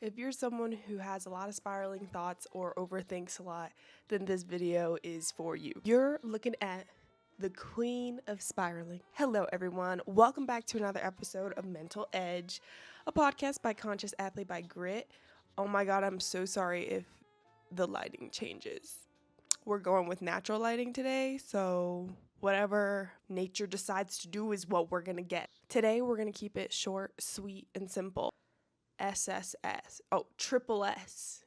If you're someone who has a lot of spiraling thoughts or overthinks a lot, then this video is for you. You're looking at the queen of spiraling. Hello, everyone. Welcome back to another episode of Mental Edge, a podcast by Conscious Athlete by Grit. Oh my God, I'm so sorry if the lighting changes. We're going with natural lighting today, so whatever nature decides to do is what we're gonna get. Today, we're gonna keep it short, sweet, and simple. SSS. Oh, triple S.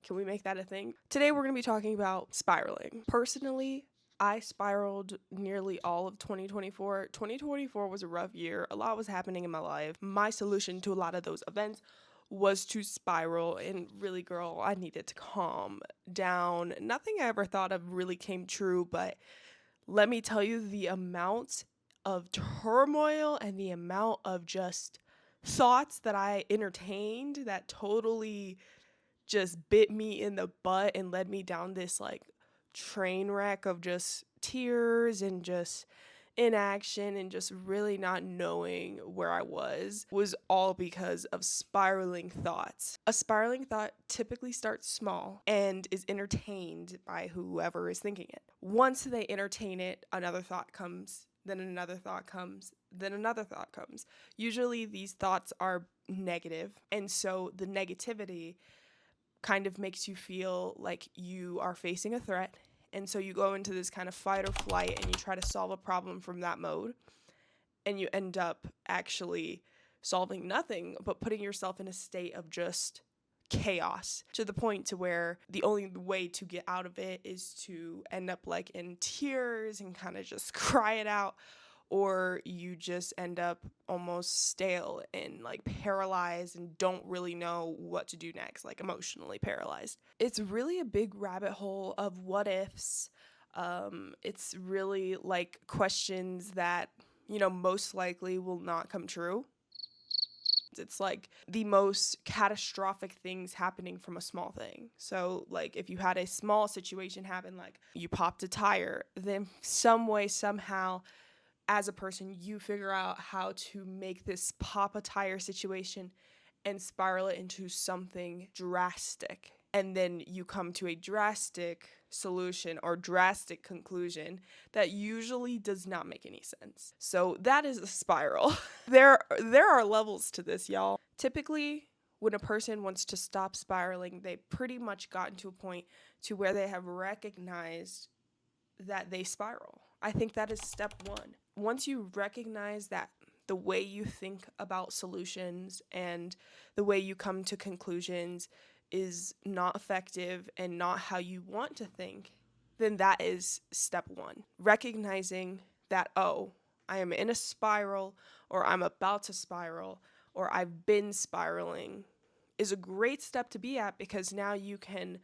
Can we make that a thing? Today we're going to be talking about spiraling. Personally, I spiraled nearly all of 2024. 2024 was a rough year. A lot was happening in my life. My solution to a lot of those events was to spiral, and really, girl, I needed to calm down. Nothing I ever thought of really came true, but let me tell you, the amount of turmoil and the amount of just thoughts that I entertained that totally just bit me in the butt and led me down this like train wreck of just tears and just inaction and just really not knowing where I was all because of spiraling thoughts. A spiraling thought typically starts small and is entertained by whoever is thinking it. Once they entertain it, another thought comes, then another thought comes, then another thought comes. Usually these thoughts are negative, and so the negativity kind of makes you feel like you are facing a threat. And so you go into this kind of fight or flight and you try to solve a problem from that mode. And you end up actually solving nothing, but putting yourself in a state of just chaos to the point to where the only way to get out of it is to end up like in tears and kind of just cry it out. Or you just end up almost stale and like paralyzed and don't really know what to do next, like emotionally paralyzed. It's really a big rabbit hole of what ifs. It's really like questions that, most likely will not come true. It's like the most catastrophic things happening from a small thing. So like if you had a small situation happen, like you popped a tire, then some way, somehow, as a person, you figure out how to make this pop a tire situation and spiral it into something drastic. And then you come to a drastic solution or drastic conclusion that usually does not make any sense. So that is a spiral. There are levels to this, y'all. Typically, when a person wants to stop spiraling, they pretty much gotten to a point to where they have recognized that they spiral. I think that is step one. Once you recognize that the way you think about solutions and the way you come to conclusions is not effective and not how you want to think, then that is step one. Recognizing that, oh, I am in a spiral, or I'm about to spiral, or I've been spiraling is a great step to be at, because now you can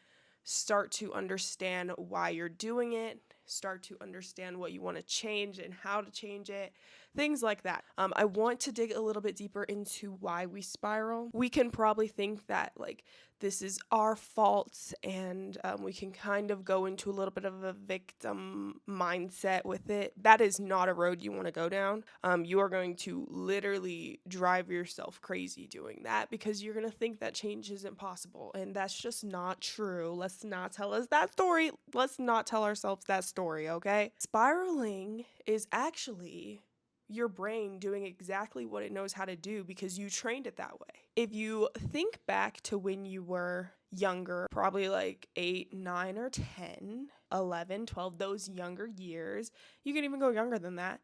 start to understand why you're doing it, start to understand what you want to change and how to change it, things like that. I want to dig a little bit deeper into why we spiral. We can probably think that like this is our fault, and we can kind of go into a little bit of a victim mindset with it. That is not a road you want to go down. You are going to literally drive yourself crazy doing that, because you're going to think that change isn't possible, and that's just not true. Let's not tell us that story. Let's not tell ourselves that story, okay? Spiraling is actually your brain doing exactly what it knows how to do because you trained it that way. If you think back to when you were younger, probably like 8, 9, or 10, 11, 12, those younger years, you can even go younger than that,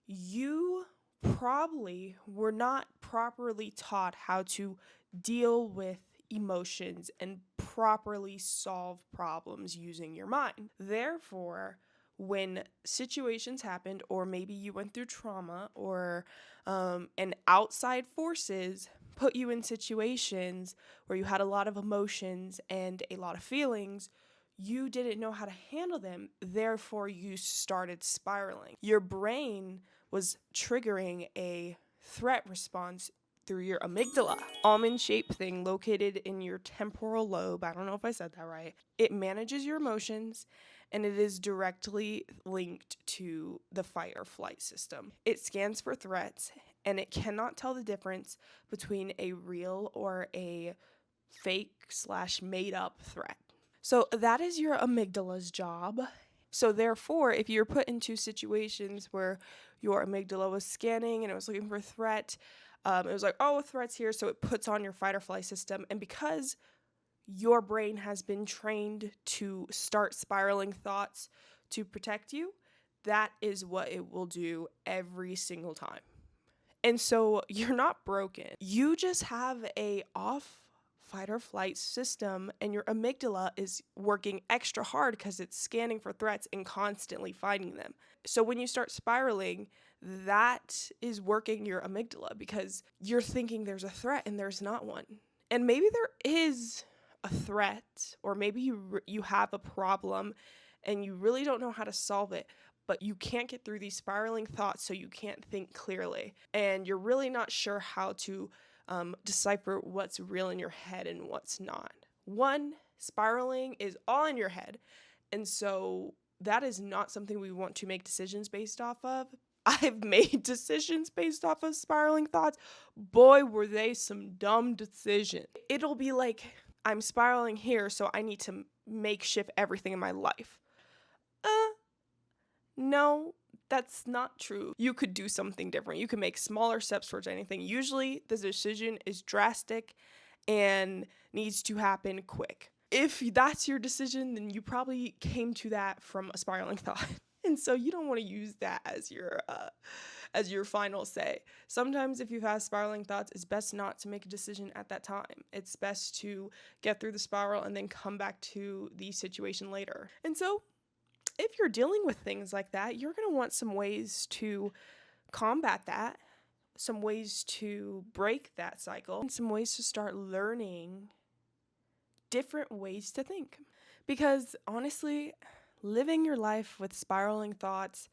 you probably were not properly taught how to deal with emotions and properly solve problems using your mind. Therefore, when situations happened, or maybe you went through trauma, or and outside forces put you in situations where you had a lot of emotions and a lot of feelings, you didn't know how to handle them. Therefore, you started spiraling. Your brain was triggering a threat response through your amygdala, almond-shaped thing located in your temporal lobe. I don't know if I said that right. It manages your emotions, and it is directly linked to the fight or flight system. It scans for threats and it cannot tell the difference between a real or a fake/made up threat. So that is your amygdala's job. So therefore, if you're put into situations where your amygdala was scanning and it was looking for a threat, it was like, oh, a threat's here, so it puts on your fight or flight system. And because your brain has been trained to start spiraling thoughts to protect you, that is what it will do every single time. And so you're not broken. You just have a off fight or flight system, and your amygdala is working extra hard because it's scanning for threats and constantly finding them. So when you start spiraling, that is working your amygdala because you're thinking there's a threat and there's not one. And maybe there is a threat, or maybe you have a problem and you really don't know how to solve it, but you can't get through these spiraling thoughts, so you can't think clearly. And you're really not sure how to decipher what's real in your head and what's not. One, spiraling is all in your head. And so that is not something we want to make decisions based off of. I've made decisions based off of spiraling thoughts. Boy, were they some dumb decisions. It'll be like, I'm spiraling here, so I need to makeshift everything in my life. No, that's not true. You could do something different. You can make smaller steps towards anything. Usually, the decision is drastic and needs to happen quick. If that's your decision, then you probably came to that from a spiraling thought. And so you don't want to use that as your final say. Sometimes if you have spiraling thoughts, it's best not to make a decision at that time. It's best to get through the spiral and then come back to the situation later. And so if you're dealing with things like that, you're going to want some ways to combat that, some ways to break that cycle, and some ways to start learning different ways to think. Because honestly, living your life with spiraling thoughts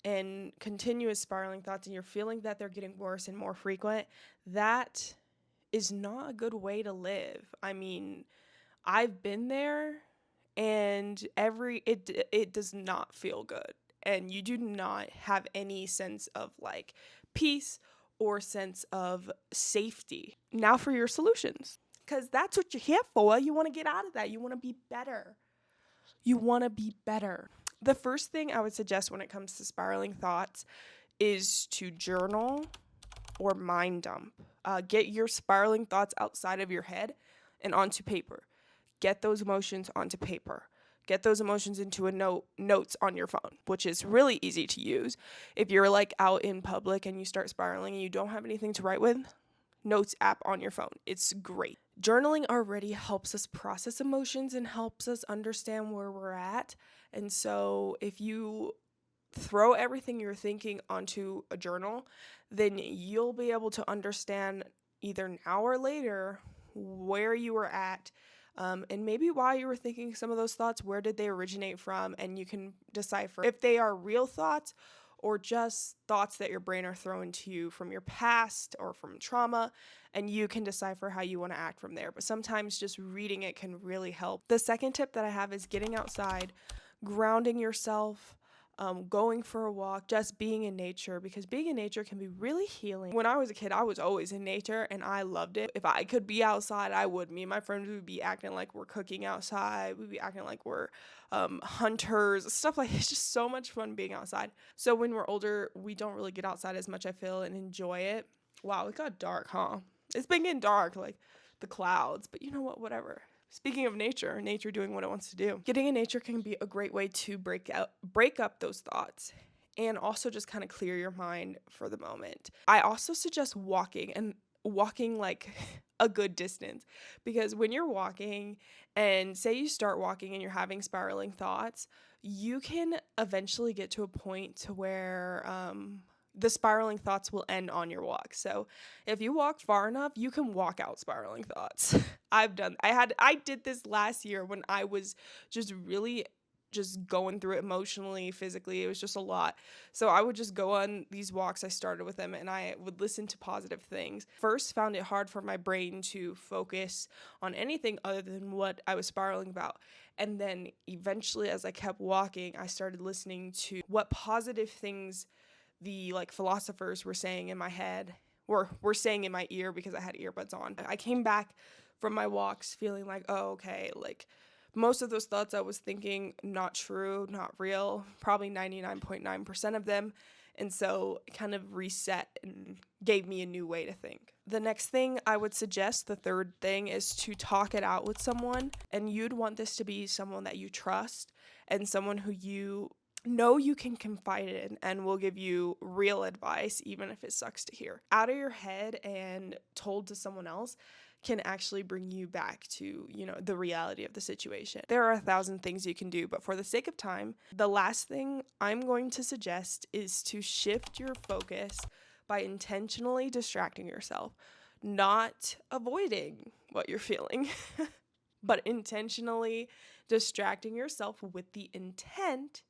and continuous spiraling thoughts, and you're feeling that they're getting worse and more frequent, that is not a good way to live. I mean, I've been there. And it does not feel good. And you do not have any sense of like peace or sense of safety. Now for your solutions, because that's what you're here for. You want to get out of that. You want to be better. You want to be better. The first thing I would suggest when it comes to spiraling thoughts is to journal or mind dump. Get your spiraling thoughts outside of your head and onto paper. Get those emotions onto paper. Get those emotions into notes on your phone, which is really easy to use. If you're like out in public and you start spiraling and you don't have anything to write with, notes app on your phone. It's great. Journaling already helps us process emotions and helps us understand where we're at. And so if you throw everything you're thinking onto a journal, then you'll be able to understand either now or later where you were at. And maybe while you were thinking some of those thoughts, where did they originate from? And you can decipher if they are real thoughts or just thoughts that your brain are throwing to you from your past or from trauma, and you can decipher how you want to act from there. But sometimes just reading it can really help. The second tip that I have is getting outside, grounding yourself, going for a walk, just being in nature, because being in nature can be really healing. When I was a kid, I was always in nature and I loved it. If I could be outside, I would. Me and my friends would be acting like we're cooking outside. We'd be acting like we're hunters, stuff like it's just so much fun being outside. So when we're older, we don't really get outside as much, I feel, and enjoy it. Wow, it got dark, huh? It's been getting dark, like the clouds, but you know what, whatever. Speaking of nature doing what it wants to do. Getting in nature can be a great way to break up those thoughts and also just kind of clear your mind for the moment. I also suggest walking like a good distance, because when you're walking and say you start walking and you're having spiraling thoughts, you can eventually get to a point to where the spiraling thoughts will end on your walk. So if you walk far enough, you can walk out spiraling thoughts. I did this last year when I was just really just going through it emotionally, physically. It was just a lot. So I would just go on these walks. I started with them and I would listen to positive things. First, found it hard for my brain to focus on anything other than what I was spiraling about. And then eventually, as I kept walking, I started listening to what positive things the like philosophers were saying in my head, or were saying in my ear because I had earbuds on. I came back from my walks feeling like, oh, okay, like most of those thoughts I was thinking, not true, not real, probably 99.9% of them. And so it kind of reset and gave me a new way to think. The next thing I would suggest, the third thing, is to talk it out with someone. And you'd want this to be someone that you trust and someone who you know you can confide in and will give you real advice, even if it sucks to hear. Out of your head and told to someone else can actually bring you back to, the reality of the situation. There are 1,000 things you can do, but for the sake of time, the last thing I'm going to suggest is to shift your focus by intentionally distracting yourself, not avoiding what you're feeling, but intentionally distracting yourself with the intent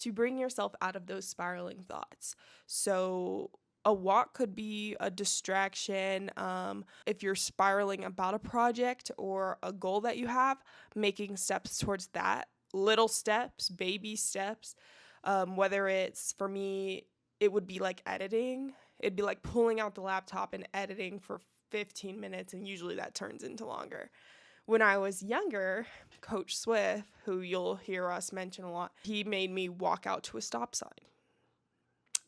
to bring yourself out of those spiraling thoughts. So a walk could be a distraction. If you're spiraling about a project or a goal that you have, making steps towards that, little steps, baby steps, whether it's, for me, it would be like editing. It'd be like pulling out the laptop and editing for 15 minutes, and usually that turns into longer. When I was younger, Coach Swift, who you'll hear us mention a lot, he made me walk out to a stop sign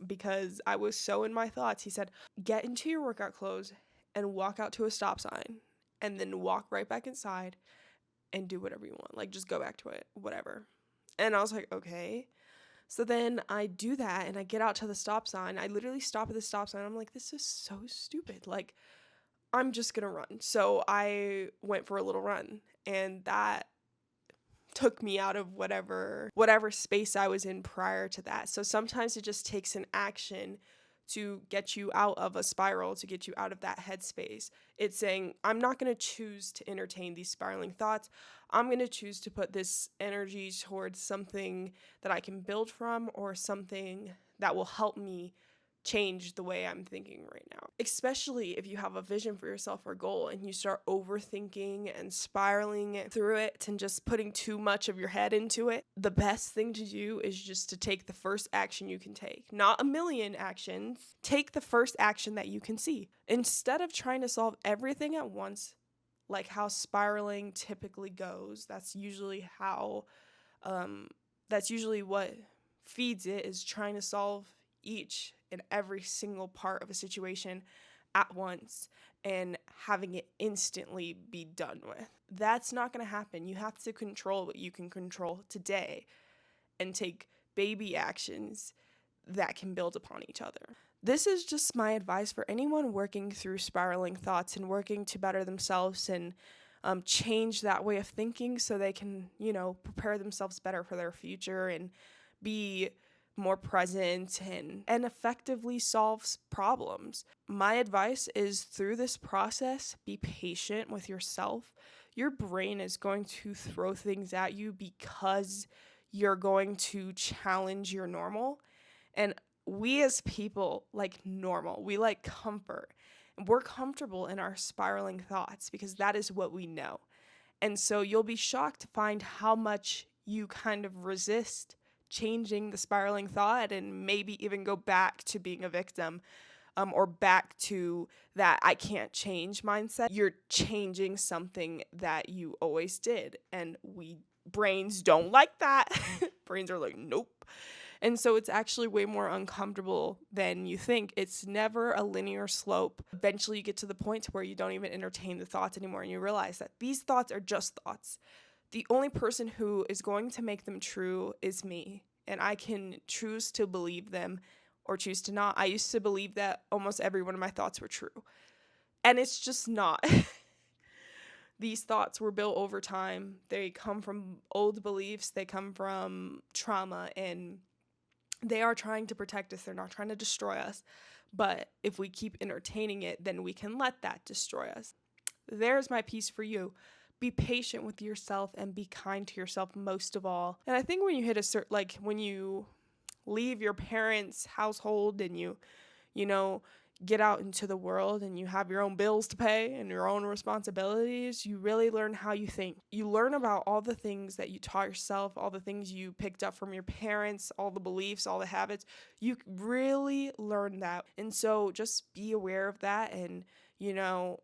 because I was so in my thoughts. He said, get into your workout clothes and walk out to a stop sign and then walk right back inside and do whatever you want. Like, just go back to it, whatever. And I was like, okay. So then I do that and I get out to the stop sign. I literally stop at the stop sign. I'm like, this is so stupid. Like, I'm just going to run. So I went for a little run, and that took me out of whatever space I was in prior to that. So sometimes it just takes an action to get you out of a spiral, to get you out of that headspace. It's saying, I'm not going to choose to entertain these spiraling thoughts. I'm going to choose to put this energy towards something that I can build from, or something that will help me change the way I'm thinking right now. Especially if you have a vision for yourself or goal and you start overthinking and spiraling through it and just putting too much of your head into it, the best thing to do is just to take the first action you can take. Not a million actions. Take the first action that you can see. Instead of trying to solve everything at once, like how spiraling typically goes, that's usually what feeds it, is trying to solve each and every single part of a situation at once and having it instantly be done with. That's not going to happen. You have to control what you can control today and take baby actions that can build upon each other. This is just my advice for anyone working through spiraling thoughts and working to better themselves and change that way of thinking so they can, prepare themselves better for their future and be more present and effectively solves problems. My advice is, through this process, be patient with yourself. Your brain is going to throw things at you because you're going to challenge your normal. And we as people like normal. We like comfort. We're comfortable in our spiraling thoughts because that is what we know. And so you'll be shocked to find how much you kind of resist changing the spiraling thought and maybe even go back to being a victim, or back to that I can't change mindset. You're changing something that you always did, and brains don't like that. Brains are like, nope. And so it's actually way more uncomfortable than you think. It's never a linear slope. Eventually you get to the point where you don't even entertain the thoughts anymore, and you realize that these thoughts are just thoughts. The only person who is going to make them true is me, and I can choose to believe them or choose to not. I used to believe that almost every one of my thoughts were true, and it's just not. These thoughts were built over time. They come from old beliefs. They come from trauma, and they are trying to protect us. They're not trying to destroy us. But if we keep entertaining it, then we can let that destroy us. There's my piece for you. Be patient with yourself and be kind to yourself most of all. And I think when you hit when you leave your parents' household and you get out into the world and you have your own bills to pay and your own responsibilities, you really learn how you think. You learn about all the things that you taught yourself, all the things you picked up from your parents, all the beliefs, all the habits. You really learn that. And so just be aware of that and,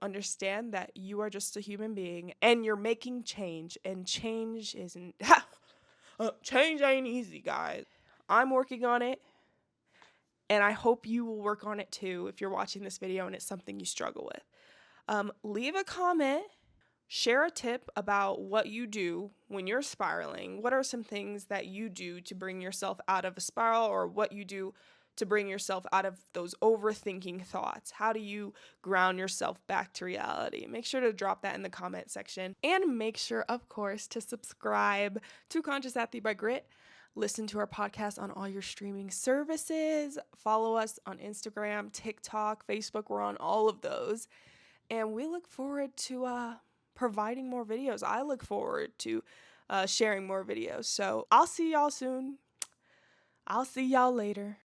understand that you are just a human being and you're making change, and change isn't, change ain't easy, guys. I'm working on it. And I hope you will work on it too if you're watching this video and it's something you struggle with. Leave a comment, share a tip about what you do when you're spiraling. What are some things that you do to bring yourself out of a spiral, or what you do to bring yourself out of those overthinking thoughts? How do you ground yourself back to reality? Make sure to drop that in the comment section. And make sure, of course, to subscribe to Conscious Athlete by Grit. Listen to our podcast on all your streaming services. Follow us on Instagram, TikTok, Facebook. We're on all of those. And we look forward to providing more videos. I look forward to sharing more videos. So I'll see y'all soon. I'll see y'all later.